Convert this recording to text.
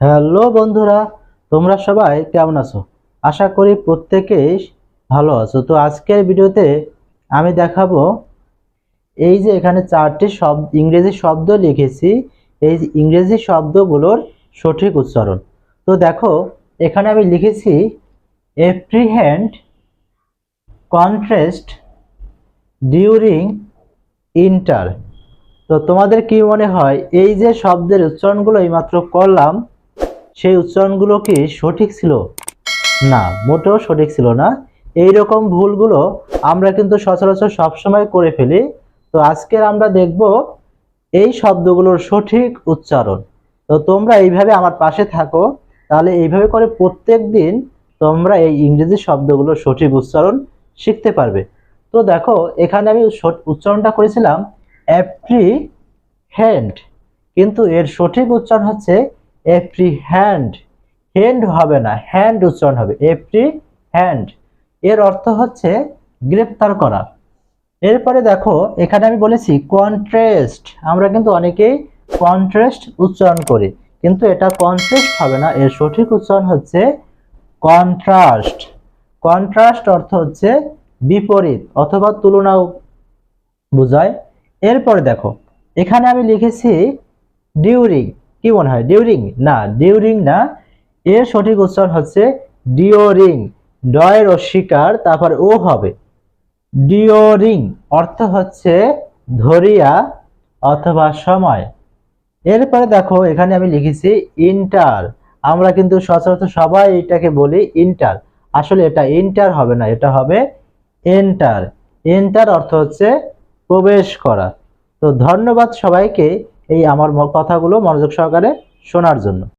Hello বন্ধুরা, তোমরা সবাই কেমন আছো? আশা করি প্রত্যেকেই ভালো আছো। তো আজকের ভিডিওতে আমি দেখাবো এই যে এখানে চারটি শব্দ ইংরেজি শব্দ লিখেছি, এই ইংরেজি শব্দগুলোর সঠিক উচ্চারণ। তো দেখো, এখানে আমি লিখেছি এপ্রিহেন্ড, কন্ট্রাস্ট, ডিউরিং, ইন্টার। তো তোমাদের কি মনে হয় এই যে শব্দের উচ্চারণগুলো এইমাত্র করলাম, সেই উচ্চারণগুলো কি সঠিক ছিল? না, মোটেও সঠিক ছিল না। এই রকম ভুলগুলো আমরা কিন্তু সচরাচর সবসময় করে ফেলি। তো আজকের আমরা দেখব এই শব্দগুলোর সঠিক উচ্চারণ। তো তোমরা এইভাবে আমার পাশে থাকো, তাহলে এইভাবে করে প্রত্যেক দিন তোমরা এই ইংরেজি শব্দগুলোর সঠিক উচ্চারণ শিখতে পারবে। তো দেখো, এখানে আমি উচ্চারণটা করেছিলাম অ্যাপ্রিহেন্ড, কিন্তু এর সঠিক উচ্চারণ হচ্ছে অ্যাপ্রিহ্যান্ড। হ্যান্ড হবে না, হ্যান্ড উচ্চারণ হবে, অ্যাপ্রিহ্যান্ড। এর অর্থ হচ্ছে গ্রেফতার করা। এরপরে দেখো, এখানে আমি বলেছি কন্ট্রাস্ট। আমরা কিন্তু অনেকেই কন্ট্রাস্ট উচ্চারণ করি, কিন্তু এটা কন্ট্রাস্ট হবে না, এর সঠিক উচ্চারণ হচ্ছে কন্ট্রাস্ট। কন্ট্রাস্ট অর্থ হচ্ছে বিপরীত অথবা তুলনাও বোঝায়। এরপরে দেখো, এখানে আমি লিখেছি ডিউরিং। কি মনে হয় ডিউরিং? না, ডিউরিং না, এর সঠিক উচ্চারণ হচ্ছে ডিওরিং। ডয়ের অস্বীকার, তারপর ও হবে। ডিওরিং অর্থ হচ্ছে ধরিয়া অথবা সময়। এরপরে দেখো, এখানে আমি লিখেছি ইন্টার। আমরা কিন্তু সচরাচর সবাই এটাকে বলি ইন্টার, আসলে এটা ইন্টার হবে না, এটা হবে এন্টার। এন্টার অর্থ হচ্ছে প্রবেশ করা। তো ধন্যবাদ সবাইকে এই আমার কথাগুলো মনোযোগ সহকারে শোনার জন্য।